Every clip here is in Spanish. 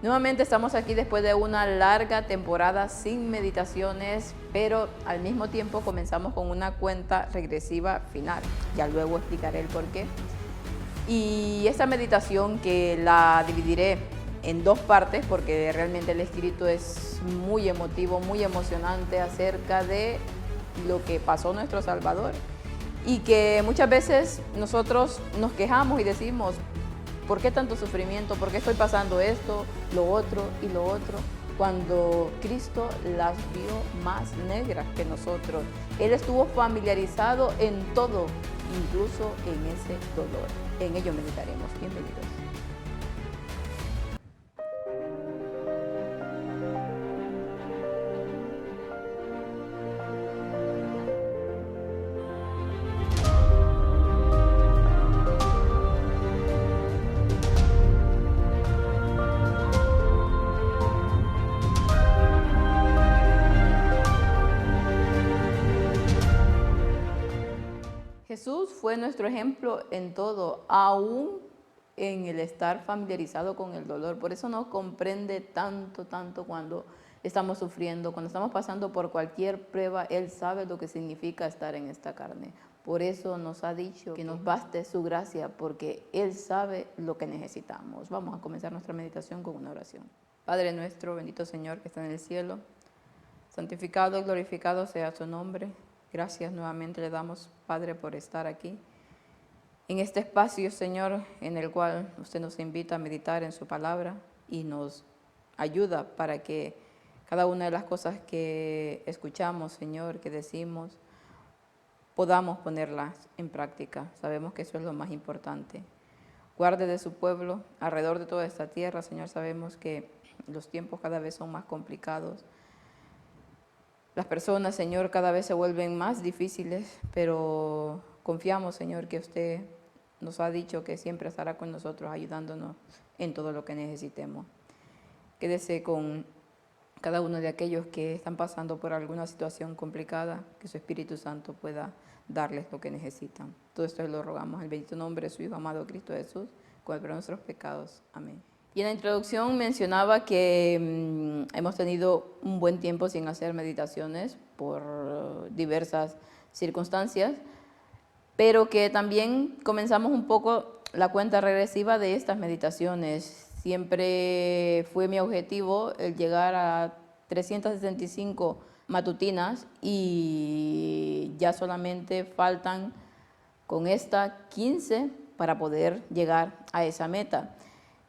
Nuevamente estamos aquí después de una larga temporada sin meditaciones, pero al mismo tiempo comenzamos con una cuenta regresiva final. Ya luego explicaré el por qué. Y esta meditación que la dividiré en dos partes porque realmente el escrito es muy emotivo, muy emocionante acerca de lo que pasó nuestro Salvador y que muchas veces nosotros nos quejamos y decimos, ¿por qué tanto sufrimiento? ¿Por qué estoy pasando esto, lo otro y lo otro? Cuando Cristo las vio más negras que nosotros. Él estuvo familiarizado en todo, incluso en ese dolor. En ello meditaremos. Bienvenidos. Jesús fue nuestro ejemplo en todo, aún en el estar familiarizado con el dolor. Por eso nos comprende tanto cuando estamos sufriendo, cuando estamos pasando por cualquier prueba. Él sabe lo que significa estar en esta carne. Por eso nos ha dicho que nos baste su gracia, porque Él sabe lo que necesitamos. Vamos a comenzar nuestra meditación con una oración. Padre nuestro, bendito Señor que está en el cielo, santificado y glorificado sea su nombre. Gracias nuevamente le damos, Padre, por estar aquí, en este espacio, Señor, en el cual usted nos invita a meditar en su palabra y nos ayuda para que cada una de las cosas que escuchamos, Señor, que decimos, podamos ponerlas en práctica. Sabemos que eso es lo más importante. Guarde de su pueblo alrededor de toda esta tierra, Señor. Sabemos que los tiempos cada vez son más complicados. Las personas, Señor, cada vez se vuelven más difíciles, pero confiamos, Señor, que usted nos ha dicho que siempre estará con nosotros, ayudándonos en todo lo que necesitemos. Quédese con cada uno de aquellos que están pasando por alguna situación complicada, que su Espíritu Santo pueda darles lo que necesitan. Todo esto lo rogamos en el bendito nombre de su Hijo amado Cristo Jesús, con el perdón de nuestros pecados. Amén. Y en la introducción mencionaba que hemos tenido un buen tiempo sin hacer meditaciones por diversas circunstancias, pero que también comenzamos un poco la cuenta regresiva de estas meditaciones. Siempre fue mi objetivo el llegar a 365 matutinas y ya solamente faltan con esta 15 para poder llegar a esa meta.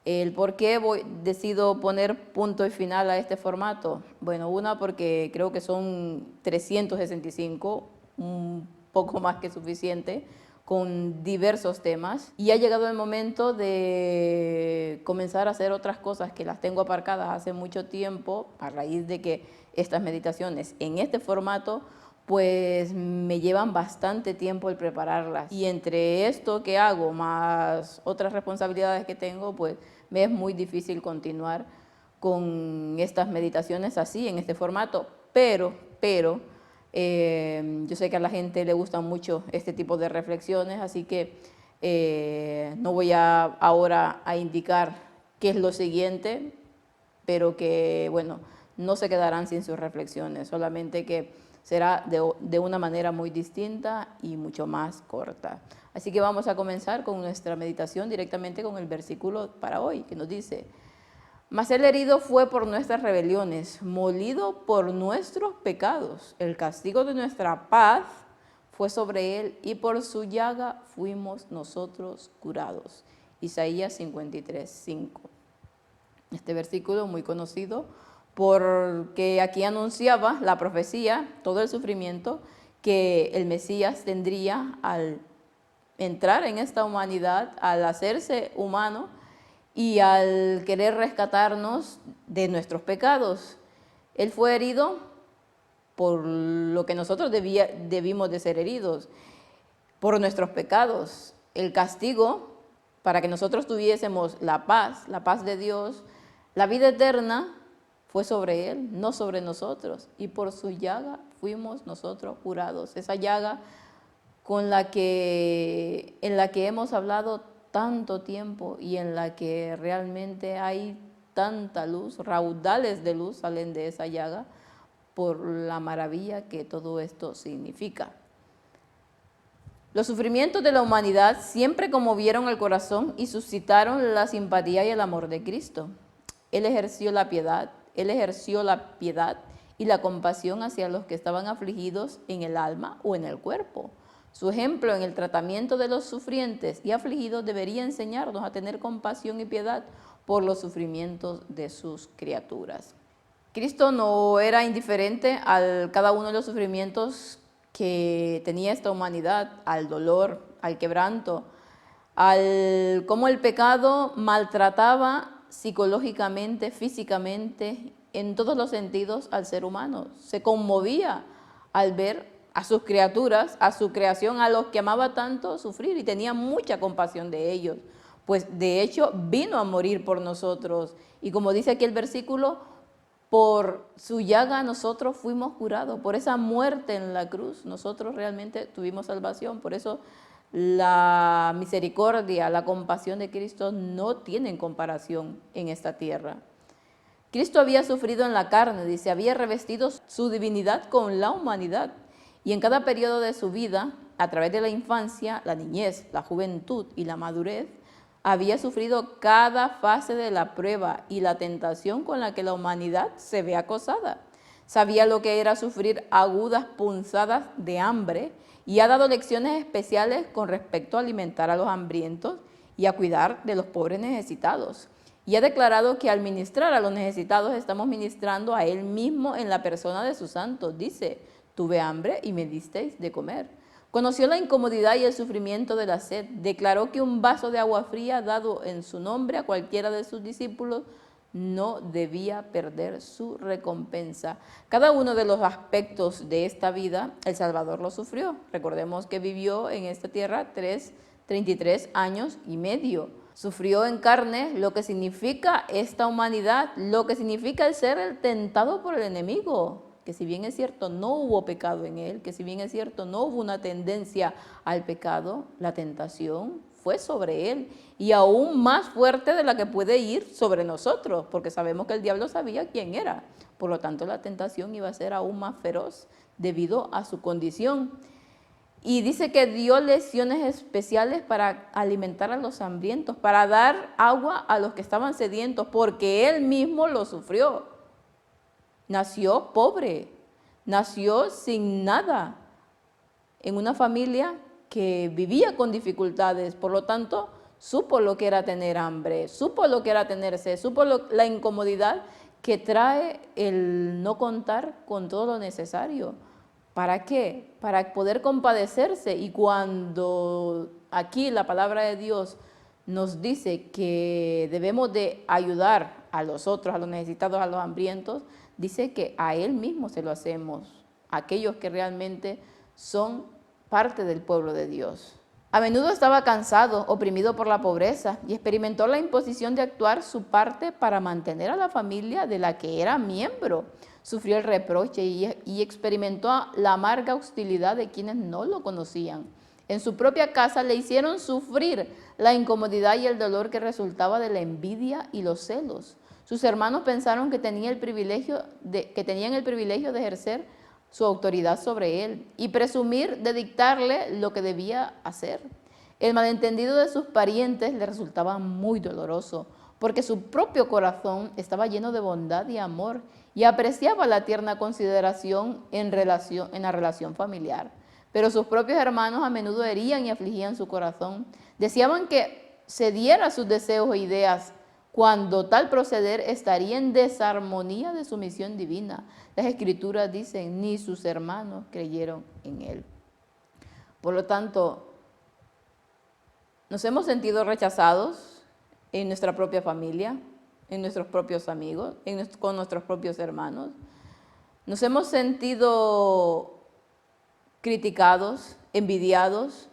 El por qué decido poner punto y final a este formato. Bueno, una porque creo que son 365, un poco más que suficiente, con diversos temas. Y ha llegado el momento de comenzar a hacer otras cosas que las tengo aparcadas hace mucho tiempo, a raíz de que estas meditaciones en este formato pues me llevan bastante tiempo el prepararlas. Y entre esto que hago, más otras responsabilidades que tengo, pues me es muy difícil continuar con estas meditaciones así, en este formato. Pero yo sé que a la gente le gustan mucho este tipo de reflexiones, así que no voy ahora a indicar qué es lo siguiente, pero que, bueno, no se quedarán sin sus reflexiones, solamente que será de una manera muy distinta y mucho más corta. Así que vamos a comenzar con nuestra meditación directamente con el versículo para hoy, que nos dice: mas el herido fue por nuestras rebeliones, molido por nuestros pecados. El castigo de nuestra paz fue sobre él, y por su llaga fuimos nosotros curados. Isaías 53, 5. Este versículo muy conocido porque aquí anunciaba la profecía, todo el sufrimiento que el Mesías tendría al entrar en esta humanidad, al hacerse humano y al querer rescatarnos de nuestros pecados. Él fue herido por lo que nosotros debimos de ser heridos, por nuestros pecados. El castigo para que nosotros tuviésemos la paz de Dios, la vida eterna, fue sobre Él, no sobre nosotros. Y por su llaga fuimos nosotros curados. Esa llaga en la que hemos hablado tanto tiempo y en la que realmente hay tanta luz, raudales de luz salen de esa llaga por la maravilla que todo esto significa. Los sufrimientos de la humanidad siempre conmovieron el corazón y suscitaron la simpatía y el amor de Cristo. Él ejerció la piedad y la compasión hacia los que estaban afligidos en el alma o en el cuerpo. Su ejemplo en el tratamiento de los sufrientes y afligidos debería enseñarnos a tener compasión y piedad por los sufrimientos de sus criaturas. Cristo no era indiferente a cada uno de los sufrimientos que tenía esta humanidad, al dolor, al quebranto, al cómo el pecado maltrataba psicológicamente, físicamente, en todos los sentidos al ser humano. Se conmovía al ver a sus criaturas, a su creación, a los que amaba tanto sufrir y tenía mucha compasión de ellos. Pues de hecho vino a morir por nosotros. Y como dice aquí el versículo, por su llaga nosotros fuimos curados. Por esa muerte en la cruz nosotros realmente tuvimos salvación. Por eso la misericordia, la compasión de Cristo no tienen comparación en esta tierra. Cristo había sufrido en la carne, dice, había revestido su divinidad con la humanidad. Y en cada periodo de su vida, a través de la infancia, la niñez, la juventud y la madurez, había sufrido cada fase de la prueba y la tentación con la que la humanidad se ve acosada. Sabía lo que era sufrir agudas punzadas de hambre y ha dado lecciones especiales con respecto a alimentar a los hambrientos y a cuidar de los pobres necesitados. Y ha declarado que al ministrar a los necesitados estamos ministrando a Él mismo en la persona de sus santos. Dice, tuve hambre y me disteis de comer. Conoció la incomodidad y el sufrimiento de la sed. Declaró que un vaso de agua fría dado en su nombre a cualquiera de sus discípulos no debía perder su recompensa. Cada uno de los aspectos de esta vida, el Salvador lo sufrió. Recordemos que vivió en esta tierra 33 años y medio. Sufrió en carne lo que significa esta humanidad, lo que significa el ser el tentado por el enemigo, que si bien es cierto no hubo pecado en él, que si bien es cierto no hubo una tendencia al pecado, la tentación fue sobre él y aún más fuerte de la que puede ir sobre nosotros, porque sabemos que el diablo sabía quién era. Por lo tanto, la tentación iba a ser aún más feroz debido a su condición. Y dice que dio lecciones especiales para alimentar a los hambrientos, para dar agua a los que estaban sedientos, porque él mismo lo sufrió. Nació pobre, nació sin nada, en una familia que vivía con dificultades, por lo tanto, supo lo que era tener hambre, supo lo que era tener sed, supo la incomodidad que trae el no contar con todo lo necesario. ¿Para qué? Para poder compadecerse. Y cuando aquí la palabra de Dios nos dice que debemos de ayudar a los otros, a los necesitados, a los hambrientos, dice que a Él mismo se lo hacemos, a aquellos que realmente son parte del pueblo de Dios. A menudo estaba cansado, oprimido por la pobreza y experimentó la imposición de actuar su parte para mantener a la familia de la que era miembro. Sufrió el reproche y experimentó la amarga hostilidad de quienes no lo conocían. En su propia casa le hicieron sufrir la incomodidad y el dolor que resultaba de la envidia y los celos. Sus hermanos pensaron que tenían el privilegio de ejercer su autoridad sobre él y presumir de dictarle lo que debía hacer. El malentendido de sus parientes le resultaba muy doloroso, porque su propio corazón estaba lleno de bondad y amor y apreciaba la tierna consideración en la relación familiar. Pero sus propios hermanos a menudo herían y afligían su corazón. Deseaban que cediera a sus deseos e ideas, cuando tal proceder estaría en desarmonía de su misión divina. Las Escrituras dicen, ni sus hermanos creyeron en él. Por lo tanto, nos hemos sentido rechazados en nuestra propia familia, en nuestros propios amigos, con nuestros propios hermanos. Nos hemos sentido criticados, envidiados.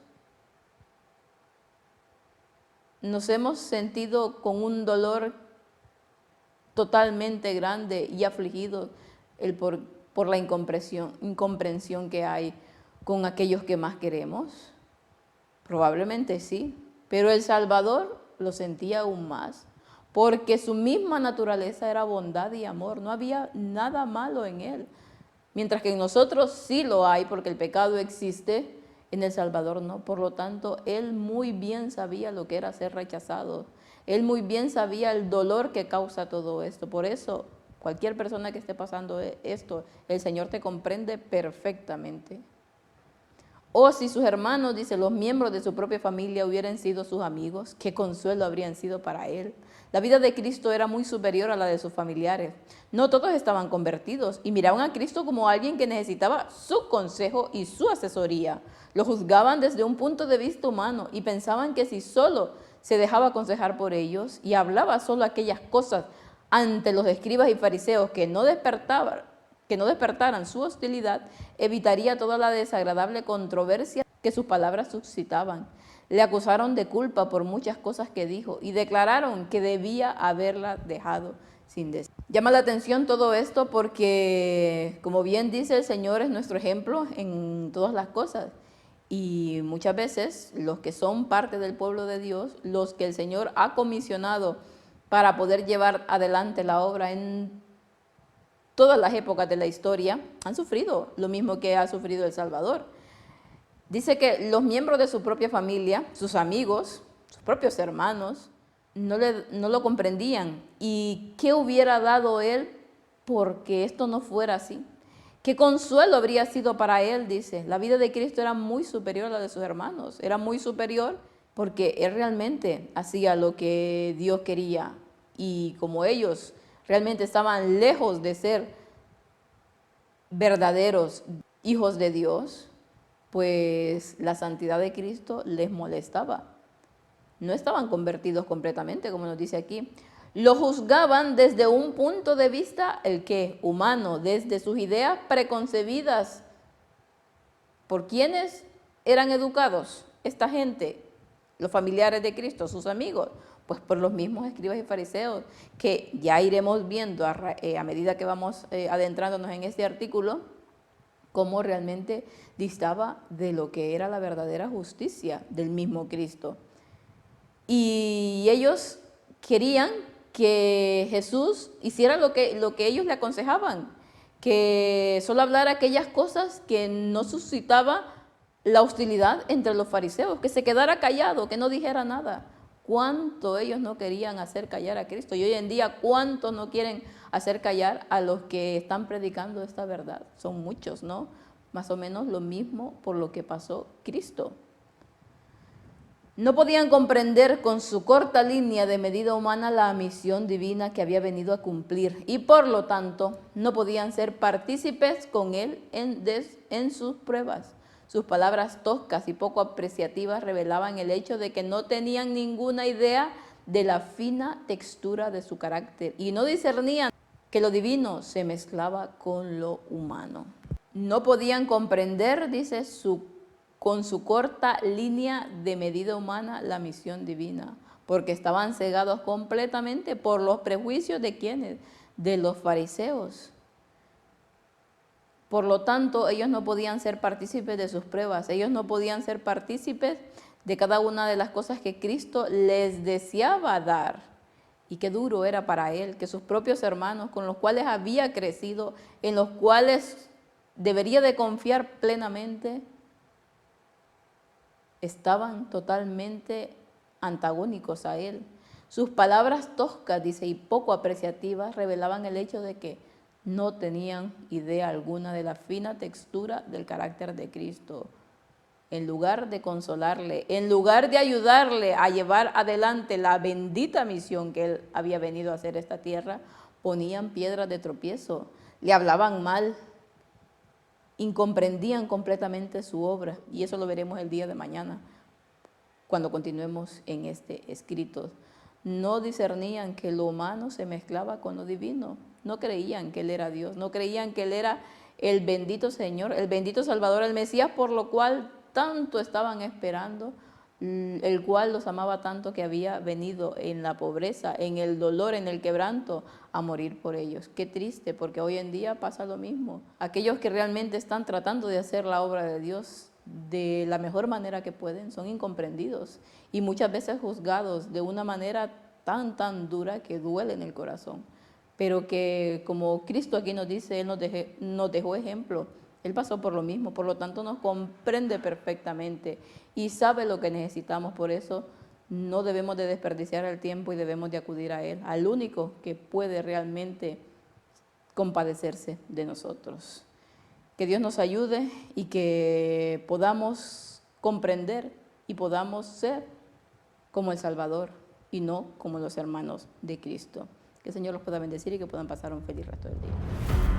Nos hemos sentido con un dolor totalmente grande y afligidos por la incomprensión que hay con aquellos que más queremos. Probablemente sí, pero el Salvador lo sentía aún más, porque su misma naturaleza era bondad y amor, no había nada malo en él. Mientras que en nosotros sí lo hay, porque el pecado existe, en el Salvador no. Por lo tanto, él muy bien sabía lo que era ser rechazado. Él muy bien sabía el dolor que causa todo esto. Por eso, cualquier persona que esté pasando esto, el Señor te comprende perfectamente. O si sus hermanos, dice, los miembros de su propia familia hubieran sido sus amigos, qué consuelo habrían sido para él. La vida de Cristo era muy superior a la de sus familiares. No todos estaban convertidos y miraban a Cristo como alguien que necesitaba su consejo y su asesoría. Lo juzgaban desde un punto de vista humano y pensaban que si solo se dejaba aconsejar por ellos y hablaba solo aquellas cosas ante los escribas y fariseos que no despertaran su hostilidad, evitaría toda la desagradable controversia que sus palabras suscitaban. Le acusaron de culpa por muchas cosas que dijo y declararon que debía haberla dejado sin decir. Llama la atención todo esto porque, como bien dice, el Señor es nuestro ejemplo en todas las cosas. Y muchas veces los que son parte del pueblo de Dios, los que el Señor ha comisionado para poder llevar adelante la obra en todas las épocas de la historia, han sufrido lo mismo que ha sufrido El Salvador. Dice que los miembros de su propia familia, sus amigos, sus propios hermanos, no lo comprendían. ¿Y qué hubiera dado él porque esto no fuera así? ¿Qué consuelo habría sido para él? Dice, la vida de Cristo era muy superior a la de sus hermanos, era muy superior porque él realmente hacía lo que Dios quería. Y como ellos realmente estaban lejos de ser verdaderos hijos de Dios, pues la santidad de Cristo les molestaba. No estaban convertidos completamente, como nos dice aquí. Lo juzgaban desde un punto de vista, ¿el qué? Humano, desde sus ideas preconcebidas. ¿Por quiénes eran educados esta gente? Los familiares de Cristo, sus amigos. Pues por los mismos escribas y fariseos, que ya iremos viendo a medida que vamos adentrándonos en este artículo, cómo realmente distaba de lo que era la verdadera justicia del mismo Cristo. Y ellos querían que Jesús hiciera lo que ellos le aconsejaban, que solo hablara aquellas cosas que no suscitaba la hostilidad entre los fariseos, que se quedara callado, que no dijera nada. ¿Cuánto ellos no querían hacer callar a Cristo? Y hoy en día, ¿cuántos no quieren hacer callar a los que están predicando esta verdad? Son muchos, ¿no? Más o menos lo mismo por lo que pasó Cristo. No podían comprender con su corta línea de medida humana la misión divina que había venido a cumplir y por lo tanto no podían ser partícipes con él en sus pruebas. Sus palabras toscas y poco apreciativas revelaban el hecho de que no tenían ninguna idea de la fina textura de su carácter y no discernían que lo divino se mezclaba con lo humano. No podían comprender, dice, con su corta línea de medida humana la misión divina, porque estaban cegados completamente por los prejuicios de ¿quiénes? De los fariseos. Por lo tanto, ellos no podían ser partícipes de sus pruebas, ellos no podían ser partícipes de cada una de las cosas que Cristo les deseaba dar. Y qué duro era para él que sus propios hermanos, con los cuales había crecido, en los cuales debería de confiar plenamente, estaban totalmente antagónicos a él. Sus palabras toscas, dice, y poco apreciativas, revelaban el hecho de que no tenían idea alguna de la fina textura del carácter de Cristo. En lugar de consolarle, en lugar de ayudarle a llevar adelante la bendita misión que él había venido a hacer a esta tierra, ponían piedras de tropiezo, le hablaban mal, incomprendían completamente su obra, y eso lo veremos el día de mañana, cuando continuemos en este escrito. No discernían que lo humano se mezclaba con lo divino, no creían que él era Dios, no creían que él era el bendito Señor, el bendito Salvador, el Mesías, por lo cual tanto estaban esperando, el cual los amaba tanto que había venido en la pobreza, en el dolor, en el quebranto, a morir por ellos. Qué triste, porque hoy en día pasa lo mismo. Aquellos que realmente están tratando de hacer la obra de Dios de la mejor manera que pueden, son incomprendidos y muchas veces juzgados de una manera tan dura que duele en el corazón, pero que como Cristo aquí nos dice, Él nos dejó ejemplo. Él pasó por lo mismo, por lo tanto nos comprende perfectamente y sabe lo que necesitamos. Por eso no debemos de desperdiciar el tiempo y debemos de acudir a Él, al único que puede realmente compadecerse de nosotros. Que Dios nos ayude y que podamos comprender y podamos ser como el Salvador y no como los hermanos de Cristo. Que el Señor los pueda bendecir y que puedan pasar un feliz resto del día.